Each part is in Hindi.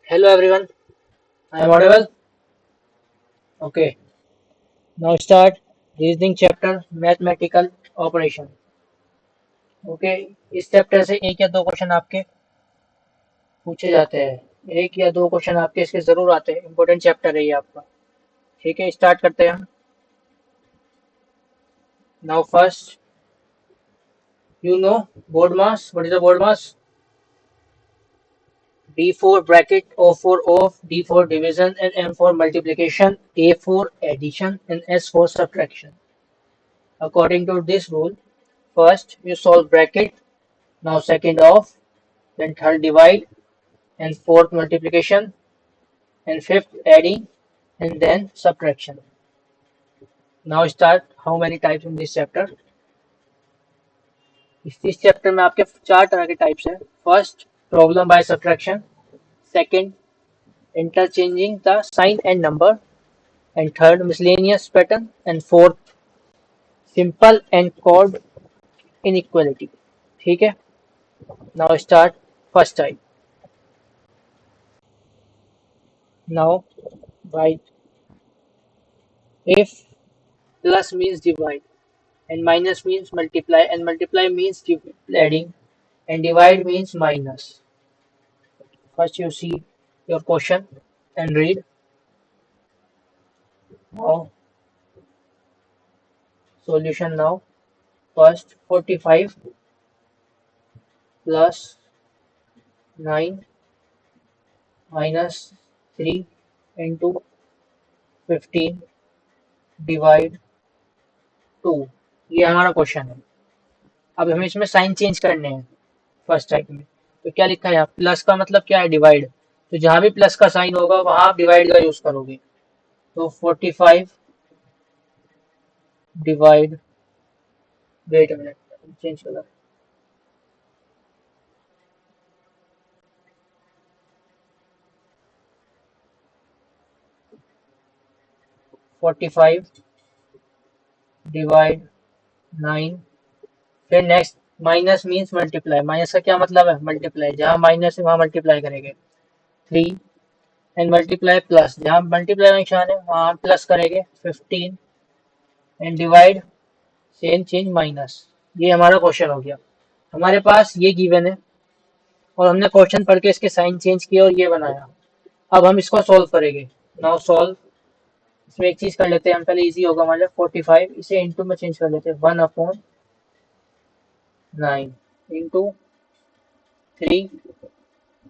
Hello everyone, I am audible. Okay, now start reasoning chapter mathematical operation. Okay, इस चैप्टर से एक या दो क्वेश्चन आपके पूछे जाते हैं। एक या दो क्वेश्चन आपके इसके जरूर आते हैं। इंपॉर्टेंट चैप्टर है ये आपका। ठीक है, स्टार्ट करते हैं हम। Now first, you know board mass. What is the board mass? D4 bracket, O for off, D for division, and M for multiplication, A for addition, and S for subtraction. According to this rule, first you solve bracket, now second off, then third divide, and fourth multiplication, and fifth adding, and then subtraction. Now start how many types in this chapter? इस चैप्टर में आपके चार तरह के टाइप्स हैं। First, problem by subtraction. Second, interchanging the sign and number, and third, miscellaneous pattern, and fourth, simple and chord inequality. ठीक है, now start first type. Now write, if plus means divide and minus means multiply and multiply means adding and divide means minus. First you see your question and read. Now solution. Now first, 45 plus 9 minus 3 into 15 divide 2, ये हमारा क्वेश्चन है। अब हमें इसमें साइन चेंज करने हैं फर्स्ट टाइप में। तो क्या लिखा है यहाँ? प्लस का मतलब क्या है? डिवाइड। तो जहां भी प्लस का साइन होगा वहां आप डिवाइड का यूज करोगे। तो 45 divide, wait a minute, change करो, 45 डिवाइड 9। फिर next, minus means multiply. Minus का क्या मतलब है? मल्टीप्लाई। जहां माइनस है वहां मल्टीप्लाई करेंगे। 3 एंड मल्टीप्लाई प्लस, जहां मल्टीप्लाई का निशान है वहां प्लस करेंगे। 15 and divide, same change minus. ये हमारा क्वेश्चन हो गया। हमारे पास ये गिवन है और हमने क्वेश्चन पढ़ के इसके साइन चेंज किए और ये बनाया। अब हम इसको सॉल्व करेंगे। Now solve. इसमें एक चीज कर लेते हैं हम पहले, इजी होगा हमारे लिए। 45 इसे इंटू में चेंज कर लेते हैं। 1/9 into 3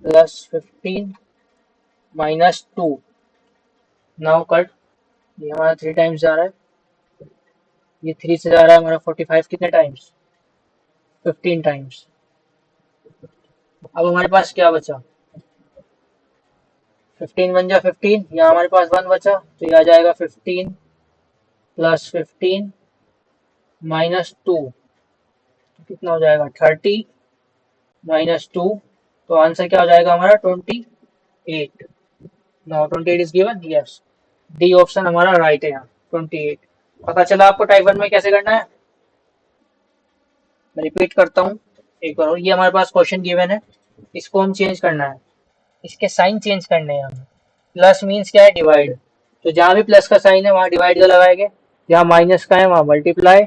plus 15 minus 2। Now cut, ये हमारा 3 टाइम्स जा रहा है, ये 3 से जा रहा है हमारा 45 कितने टाइम्स? 15 टाइम्स। अब हमारे पास क्या बचा? 15 बन जा 15, यहाँ हमारे पास 1 बचा तो ये आ जाएगा 15 प्लस 15 माइनस 2, कितना हो जाएगा? 30 माइनस 2। तो आंसर क्या हो जाएगा हमारा? 28। Now 28 is given, yes. D option हमारा राइट है यहाँ, 28। पता चला आपको टाइप 1 में कैसे करना है? मैं रिपीट करता हूँ एक बार और। ये हमारे पास क्वेश्चन गिवन है, इसको हम चेंज करना है, इसके साइन चेंज करने हैं हमें। प्लस मीन्स क्या है? डिवाइड। तो जहां भी प्लस का साइन है वहां डिवाइड का लगाएंगे, जहां माइनस का है वहां मल्टीप्लाई,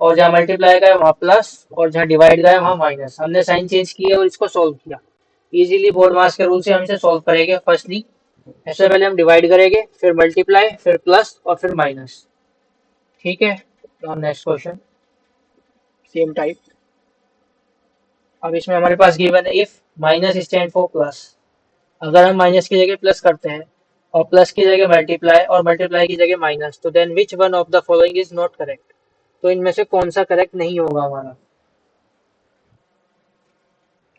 और जहां मल्टीप्लाई का है वहां प्लस, और जहां डिवाइड का है वहां माइनस। हमने साइन चेंज किया और इसको सोल्व किया। इजीली बोर्ड मास के रूल से हम इसे सोल्व करेंगे। फर्स्टली सबसे पहले हम डिवाइड करेंगे, फिर मल्टीप्लाई, फिर प्लस और फिर माइनस। ठीक है, तो हम नेक्स्ट क्वेश्चन, सेम टाइप। अब इसमें हमारे पास गिवन है, if minus stand for plus. अगर हम माइनस की जगह प्लस करते हैं और प्लस की जगह मल्टीप्लाई और मल्टीप्लाई की जगह माइनस, तो then which one of the following is not correct? तो इनमें से कौन सा करेक्ट नहीं होगा हमारा?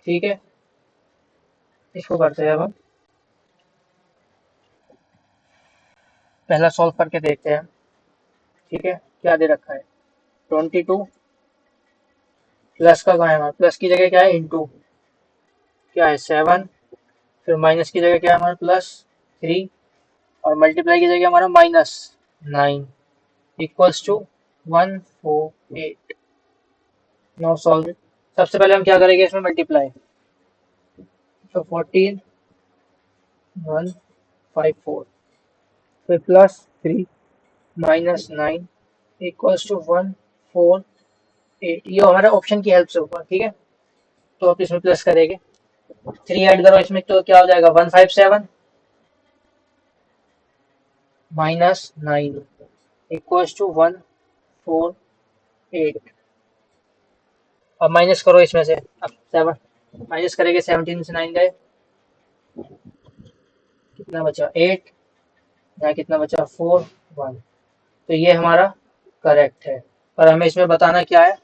ठीक है, इसको करते हैं अब हम। पहला सॉल्व करके देखते हैं। ठीक है, क्या दे रखा है? 22 प्लस का कहाँ है हमारा? प्लस की जगह क्या है? इंटू, क्या है? 7। फिर माइनस की जगह क्या है हमारा? प्लस 3, और मल्टीप्लाई की जगह हमारा minus 9 equals to 148। Now solve it. सबसे पहले हम क्या करेंगे इसमें मल्टीप्लाई, तो 14 154 फिर प्लस 3 माइनस 9 इक्वल्स टू 148। ये हमारा ऑप्शन की हेल्प से होगा, ठीक है। तो आप इसमें प्लस करेंगे, 3 ऐड करो इसमें तो क्या हो जाएगा 157 माइनस 9 इक्वल्स टू 148। अब माइनस करो इसमें से, अब 7 माइनस करेंगे, 17 से 9 गए, कितना बचा 8, यहाँ कितना बचा 4 1। तो ये हमारा करेक्ट है। और हमें इसमें बताना क्या है,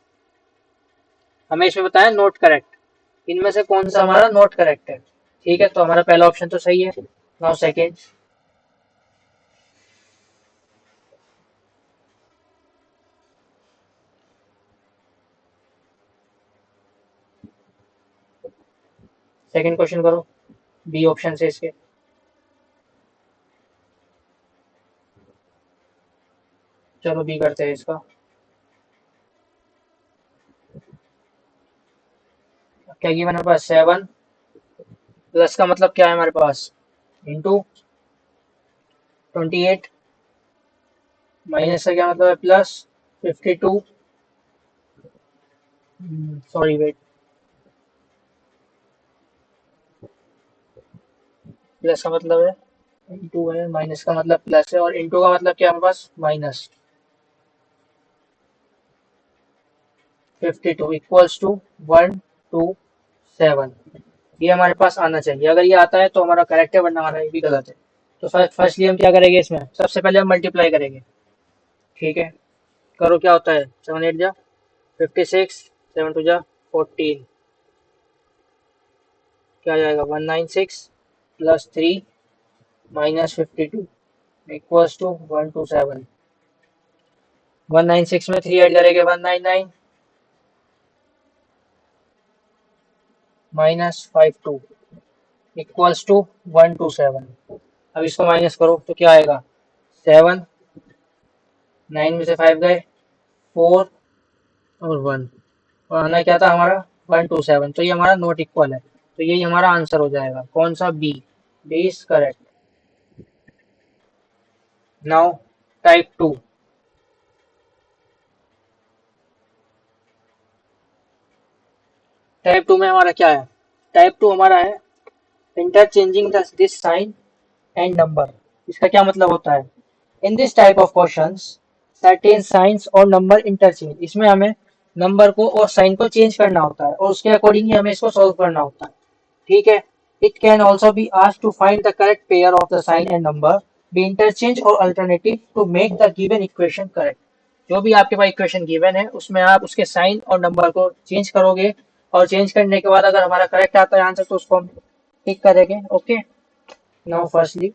हमें इसमें बताया नोट करेक्ट, इनमें से कौन सा हमारा नोट करेक्ट है। ठीक है, तो हमारा पहला ऑप्शन तो सही है। नाउ सेकेंड, सेकेंड क्वेश्चन करो बी ऑप्शन से इसके। चलो बी करते हैं इसका। क्या गिवन है हमारे पास 7 प्लस का मतलब क्या है हमारे पास इंटू 28 माइनस का क्या मतलब है प्लस 52, सॉरी वेट, प्लस का मतलब है इंटू है, माइनस का मतलब प्लस है, और इंटू का मतलब क्या है हमारे पास माइनस 52 इक्वल्स टू 127। ये हमारे पास आना चाहिए, अगर ये आता है तो हमारा करेक्ट है, वरना हमारा ये भी गलत है। तो फर्स्टली हम क्या करेंगे इसमें, सबसे पहले हम मल्टीप्लाई करेंगे, ठीक है। करो क्या होता है, 7 8 जा 56, 7 2 जा 14, क्या आ जाएगा 196 प्लस 3 माइनस 52 इक्वल्स टू 127। 196 में 3 ऐड करेंगे 199 माइनस 52 इक्वल्स टू 127। अब इसको माइनस करो तो क्या आएगा 7, 9 में से 5 गए 4 और 1, और आना क्या था हमारा 127। तो ये हमारा नॉट इक्वल है, तो यही हमारा आंसर हो जाएगा, कौन सा B, B is correct. Now type 2, type 2 में हमारा क्या है, टाइप 2 हमारा है interchanging this sign and number. इसका क्या मतलब होता है, in this type of questions certain signs और नंबर इंटरचेंज, इसमें हमें नंबर को और साइन को चेंज करना होता है और उसके अकॉर्डिंग ही हमें इसको सॉल्व करना होता है, ठीक है। It can also be asked to find the correct pair of the sign and number be interchange और alternative to make the given equation correct. जो भी आपके पास इक्वेशन गिवन है उसमें आप उसके साइन और नंबर को चेंज करोगे, और चेंज करने के बाद अगर हमारा करेक्ट आता है आंसर तो उसको हम टिक करेंगे, okay. Now firstly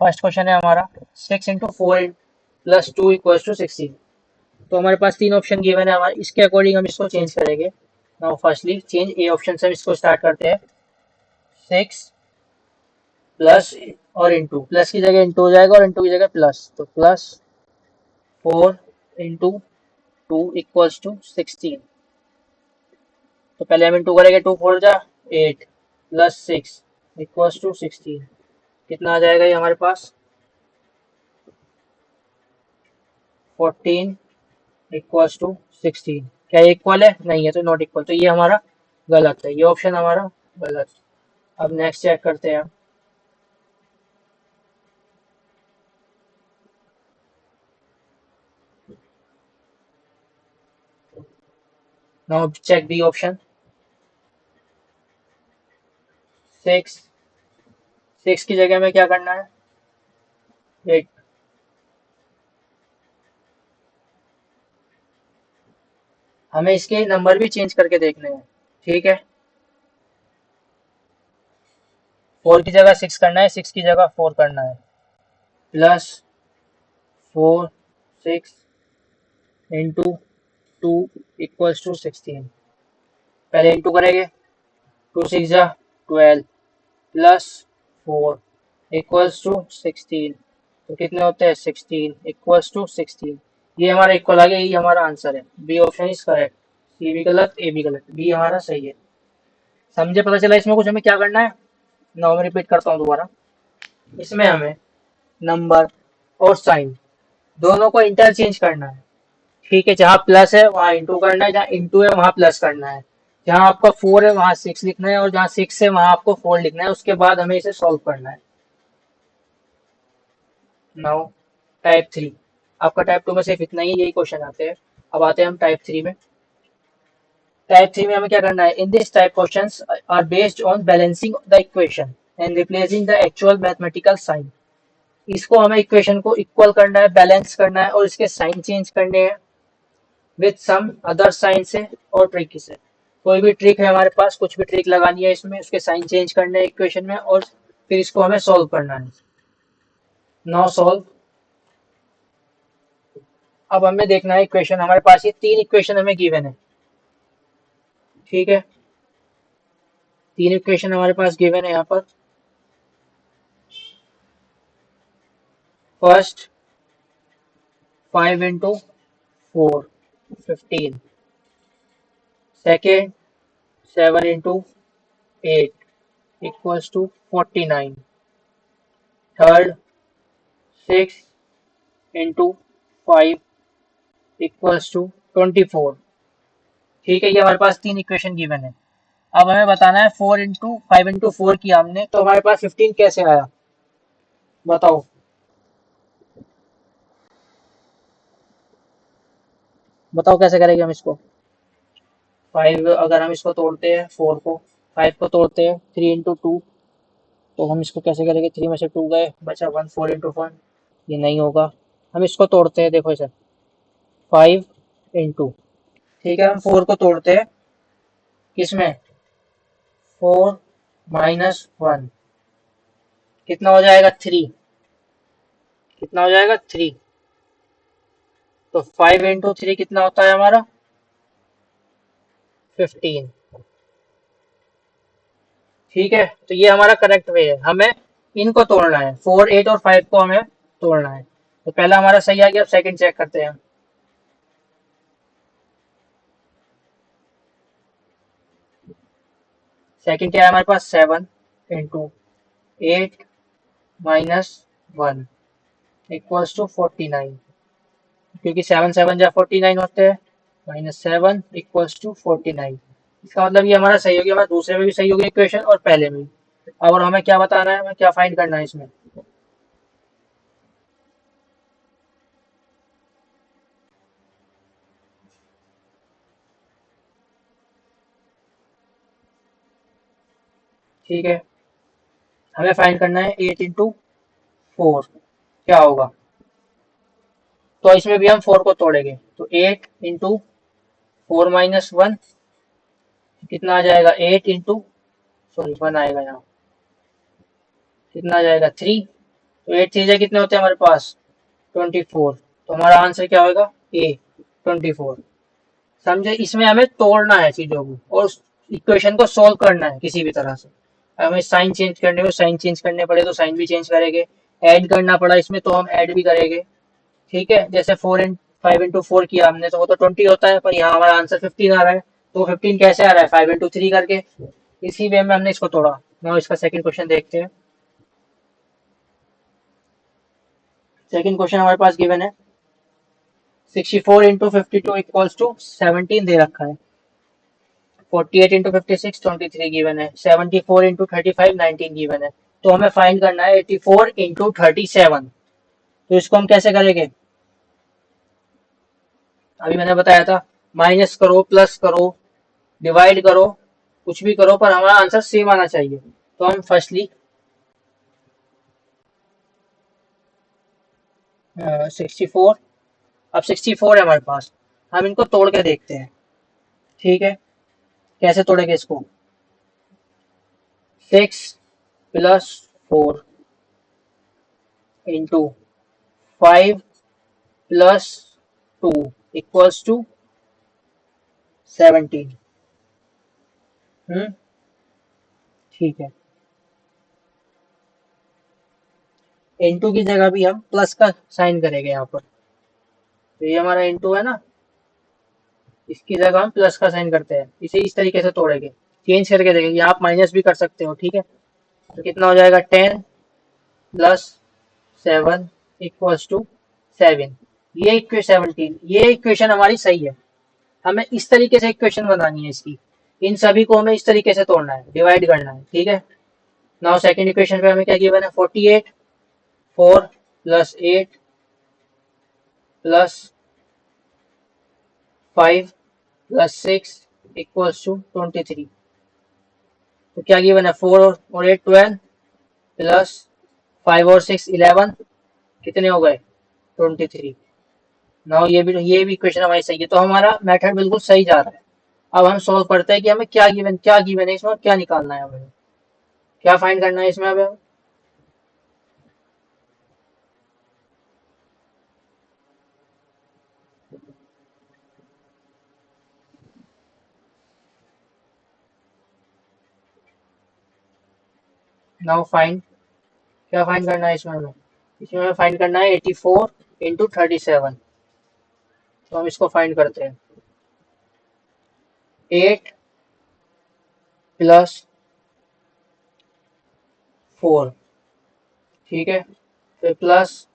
first question है हमारा 6 इंटू 4 प्लस 2 इक्वल्स टू 16। तो हमारे पास तीन ऑप्शन गिवन है हमारे, इसके अकॉर्डिंग हम इसको चेंज करेंगे। Now firstly change A option से हम इसको स्टार्ट करते हैं, 6 प्लस और इंटू, प्लस की जगह इंटू हो जाएगा और इंटू की जगह प्लस, तो प्लस 4 इंटू 2 इक्वल्स टू 16। तो पहले हम इंटू करेंगे, 2 4 जा 8 प्लस 6 इक्वल्स टू 16। कितना आ जाएगा ये हमारे पास 14 इक्वल्स टू 16। क्या ये इक्वल है, नहीं है तो नॉट इक्वल, तो ये हमारा गलत है, ये ऑप्शन हमारा गलत। अब नेक्स्ट चेक करते हैं, नाउ चेक बी ऑप्शन। 6 6 की जगह में क्या करना है 8, हमें इसके नंबर भी चेंज करके देखने हैं, ठीक है। 4 की जगह 6 करना है, 6 की जगह 4 करना है, प्लस 4 6 इंटू 2 इक्वल्स टू 16। पहले इंटू करेंगे, 2 6 जा 12 प्लस 4 इक्वल्स टू 16। तो कितने होते हैं 16 इक्वल्स टू 16। ये हमारा इक्वल आ गया, ये हमारा आंसर है, बी ऑप्शन इज करेक्ट। सी भी गलत, ए भी गलत, बी हमारा सही है। समझे, पता चला इसमें कुछ हमें क्या करना है। नाउ मैं रिपीट करता हूँ दोबारा। इसमें हमें नंबर और साइन दोनों को इंटरचेंज करना है। ठीक है, जहाँ प्लस है वहाँ इंटू करना है, जहाँ इंटू है वहाँ प्लस करना है, जहाँ आपका 4 है वहाँ 6 लिखना है, और जहाँ 6 है वहाँ आपको 4 लिखना है। उसके बाद हमें इसे सॉल्व करना है। Now type 3। आपका टाइप 2 में सिर्फ इतना ही, यही क्वेश्चन आते हैं। अब आते हैं हम टाइप 3 में। टाइप 3 में हमें क्या करना है। In this type questions are based on balancing the equation and replacing the actual mathematical sign. इसको हमें इक्वेशन को इक्वल करना है, बैलेंस करना है, और इसके साइन चेंज करने हैं विथ सम अदर साइन से और ट्रिक से। कोई भी ट्रिक है हमारे पास, कुछ भी ट्रिक लगानी है इसमें, उसके साइन चेंज करने हैं इक्वेशन में, और फिर इसको हमें सॉल्व करना है। Now solve. अब हमें देखना है इक्वेशन, हमारे पास ये 3 इक्वेशन हमें गिवन है। ठीक है, 3 इक्वेशन हमारे पास गिवन है यहाँ पर। First 5 into 4 15, second 7 into 8 equals to 49, third 6 into 5 equals to 24। ठीक है, ये हमारे पास 3 इक्वेशन गिवन है। अब हमें बताना है 4 इंटू 5 इंटू 4 किया हमने, तो हमारे पास 15 कैसे आया, बताओ। बताओ कैसे करेंगे हम इसको। 5 अगर हम इसको तोड़ते हैं, 4 को 5 को तोड़ते हैं 3 इंटू 2, तो हम इसको कैसे करेंगे। 3 में से 2 गए, बचा 1, 4 इंटू 1, ये नहीं होगा। हम इसको तोड़ते हैं, देखो इसे 5 इंटू, ठीक है, हम 4 को तोड़ते हैं किसमें, 4 - 1, कितना हो जाएगा 3, कितना हो जाएगा 3। तो 5 इंटू 3 कितना होता है हमारा 15। ठीक है, तो ये हमारा करेक्ट वे है। हमें इनको तोड़ना है, 4, 8 और 5 को हमें तोड़ना है। तो पहला हमारा सही आ गया, अब सेकंड चेक करते हैं। सेकंड क्या है हमारे पास, 7 इंटू 8 - 1 इक्वल्स टू 49, क्योंकि 7 7 जा 49 होते हैं, -7 इक्वल्स टू 49। इसका मतलब ये हमारा सही हो गया, हमारा दूसरे में भी सही हो गया इक्वेशन और पहले में भी। और हमें क्या बताना है, हमें क्या फाइंड करना है इसमें। ठीक है, हमें फाइंड करना है 8 इंटू 4 क्या होगा। तो इसमें भी हम 4 को तोड़ेंगे, तो 8 इंटू 4 - 1 कितना आ जाएगा, 8 इंटू, सॉरी 1 आएगा यहाँ, कितना आ जाएगा 3। तो 8 चीजें कितने होते हैं हमारे पास 24। तो हमारा आंसर क्या होगा, ए 24। समझे, इसमें हमें तोड़ना है चीजों को और इक्वेशन को सोल्व करना है किसी भी तरह से। हमें साइन चेंज करने में साइन चेंज करने पड़े तो साइन भी चेंज करेंगे, ऐड करना पड़ा इसमें तो हम ऐड भी करेंगे। ठीक है, जैसे 5 इंटू 4 किया हमने, तो वो तो 20 होता है, पर यहाँ हमारा आंसर 15 आ रहा है। तो 15 कैसे आ रहा है, 5 इंटू 3 करके। इसी वे में हमने इसको तोड़ा। नाउ इसका सेकंड क्वेश्चन देखते हैं। सेकंड क्वेश्चन हमारे पास गिवन है, 64 इंटू 52 इक्वल्स टू 17 दे रखा है। 48 इंटू 56 23 गिवन है। 74 इंटू 35 19 गिवन है। तो हमें फाइंड करना है 84 इंटू 37। तो इसको हम कैसे करेंगे, अभी मैंने बताया था, माइनस करो, प्लस करो, डिवाइड करो, कुछ भी करो, पर हमारा आंसर सेम आना चाहिए। तो हम फर्स्टली 64, अब 64 है हमारे पास, हम इनको तोड़ के देखते हैं। ठीक है, कैसे तोड़ेंगे इसको, 6 + 4 इंटू 5 + 2 इक्वल्स टू 17। ठीक है, इंटू की जगह भी हम प्लस का साइन करेंगे यहाँ पर। तो ये हमारा इंटू है ना, इसकी जगह हम प्लस का साइन करते हैं, इसे इस तरीके से तोड़ेंगे, चेंज करके देखेंगे, यहाँ आप माइनस भी कर सकते हो, ठीक है। तो कितना हो जाएगा 10 प्लस 7 इक्वल्स टू 7, ये इक्वेशन 17, ये इक्वेशन हमारी सही है। हमें इस तरीके से इक्वेशन बनानी है इसकी, इन सभी को हमें इस तरीके से तोड़ना है, डिवाइड करना है, ठीक है। नाउ सेकंड इक्वेशन पे हमें क्या गिवन है 48, 4 plus 8 plus 5 plus 6 equals to 23। तो क्या गिवन है 4 और 8 12 प्लस 5 और 6 11, कितने हो गए 23। नाउ ये भी इक्वेशन हमारी सही है, तो हमारा मेथड बिल्कुल सही जा रहा है। अब हम सॉल्व करते हैं कि हमें क्या गिवन है इसमें, क्या निकालना है हमें, क्या फाइंड करना है इसमें हमें। नाउ फाइंड, क्या फाइंड करना है इसमें हमें, इसमें हमें फाइंड करना है 84 इंटू 37। तो हम इसको फाइंड करते हैं, 8 प्लस 4, ठीक है, फिर प्लस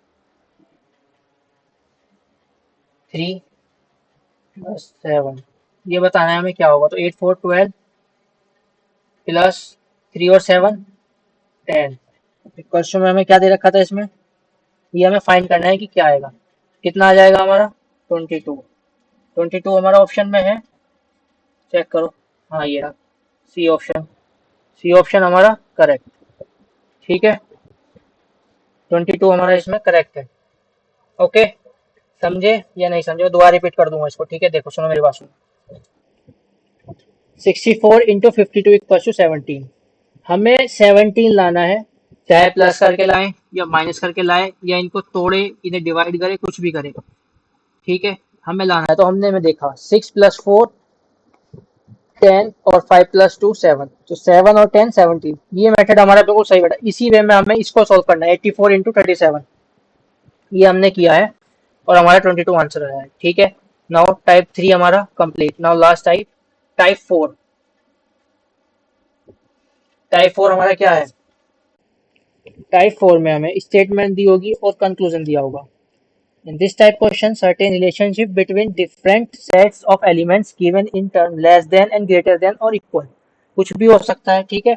3 प्लस 7, ये बताना है हमें क्या होगा। तो 8 4 12 प्लस 3 और 7 10। क्वेश्चन में हमें क्या दे रखा था इसमें, ये हमें फाइंड करना है कि क्या आएगा, कितना आ जाएगा हमारा 22। 22 हमारा ऑप्शन में है, चेक करो, हाँ ये रहा सी ऑप्शन, सी ऑप्शन हमारा करेक्ट, ठीक है। 22 हमारा इसमें करेक्ट है। ओके, समझे या नहीं समझे, दोबारा रिपीट कर दूंगा इसको, ठीक है। देखो सुनो मेरी बात सुनो, 64 इंटू 52 इक्वल टू 17। हमें 17 लाना है, चाहे प्लस करके लाए या माइनस करके लाए या इनको तोड़े, इन्हें डिवाइड करे, कुछ भी करे, ठीक है, हमें लाना है। तो हमने में देखा 6 प्लस 4 10 और 5 प्लस 2 7, तो 7 और 10 17, ये मेथड हमारा बिल्कुल सही बेटा। इसी वे में हमें इसको सोल्व करना है, 84 इंटू 37, ये हमने किया है और हमारा 22 आंसर आया है, ठीक है। नाउ टाइप 3 हमारा complete. Now last type, type 4। Type 4 हमारा क्या है, टाइप 4 में हमें स्टेटमेंट दी होगी और कंक्लूजन दिया होगा। In this type question, certain relationship between different sets of elements given in term less than and greater than or equal, कुछ भी हो सकता है, ठीक है।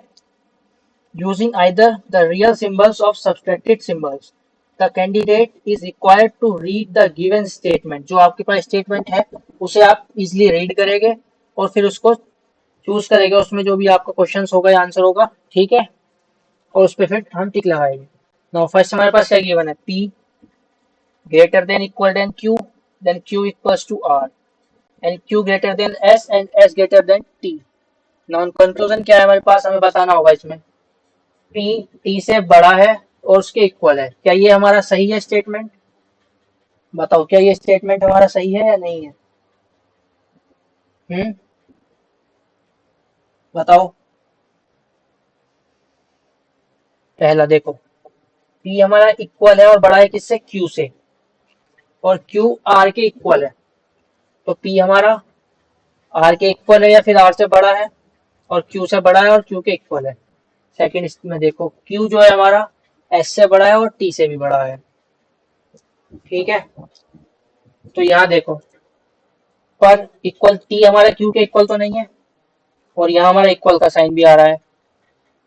Using either the real symbols of subtracted symbols, the candidate is required to read the given statement। जो आपके पास स्टेटमेंट है उसे आप इजिली रीड करेंगे और फिर उसको चूज करेंगे, उसमें जो भी आपका क्वेश्चन होगा या आंसर होगा, ठीक है, और उस पर फिर हम टिक लगाएंगे। नाउ फर्स्ट हमारे पास क्या गिवन है, P greater than equal than Q, then Q equals to R, and Q greater than S and S greater than T। Non conclusion क्या है हमारे पास, हमें बताना होगा इसमें, P T से बड़ा है और उसके इक्वल है। क्या ये हमारा सही है स्टेटमेंट, बताओ क्या ये स्टेटमेंट हमारा सही है या नहीं है, बताओ। पहला देखो, P हमारा इक्वल है और बड़ा है किससे, Q से, और Q R के इक्वल है। तो P हमारा R के इक्वल है या फिर R से बड़ा है, और Q से बड़ा है और Q के इक्वल है। सेकंड इसमें देखो, Q जो है हमारा S से बड़ा है और T से भी बड़ा है, ठीक है। तो यहाँ देखो, पर इक्वल T हमारा Q के इक्वल तो नहीं है, और यहाँ हमारा इक्वल का साइन भी आ रहा है,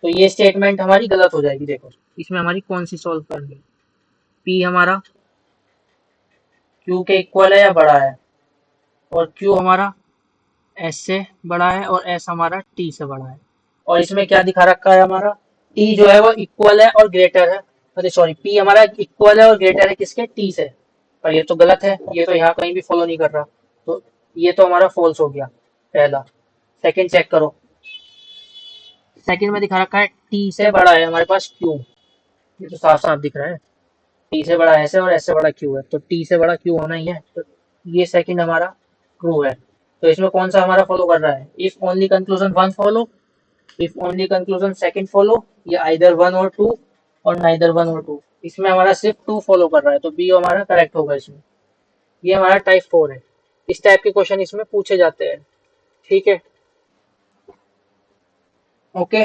तो ये स्टेटमेंट हमारी गलत हो जाएगी। देखो इसमें हमारी कौन सी सॉल्व करनी है, P हमारा Q के इक्वल है या बड़ा है, और Q हमारा S से बड़ा है और S हमारा T से बड़ा है, और इसमें क्या दिखा रखा है हमारा, T जो है वो इक्वल है और ग्रेटर है, अरे सॉरी, P हमारा इक्वल है और ग्रेटर है किसके, T से, पर ये तो गलत है, ये तो यहाँ कहीं भी फॉलो नहीं कर रहा, तो ये तो हमारा फॉल्स हो गया पहला। सेकंड चेक करो, सेकंड में दिखा रखा है T से बड़ा है हमारे पास Q, ये तो साफ साफ दिख रहा है, T से बड़ा S है और S से बड़ा Q है, तो T से बड़ा Q होना ही है, तो ये सेकंड हमारा ट्रू है। तो इसमें कौन सा हमारा फॉलो कर रहा है, if only conclusion one follow, if only conclusion second follow, या आइदर वन और टू और नाइदर वन और टू। इसमें हमारा सिर्फ टू फॉलो कर रहा है, तो बी हमारा करेक्ट होगा इसमें। ये हमारा टाइप 4 है। इस टाइप के क्वेश्चन इसमें पूछे जाते हैं। ठीक है, ओके,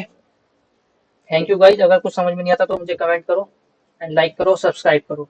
थैंक यू गाइज। अगर कुछ समझ में नहीं आता तो मुझे कमेंट करो एंड लाइक करो, सब्सक्राइब करो।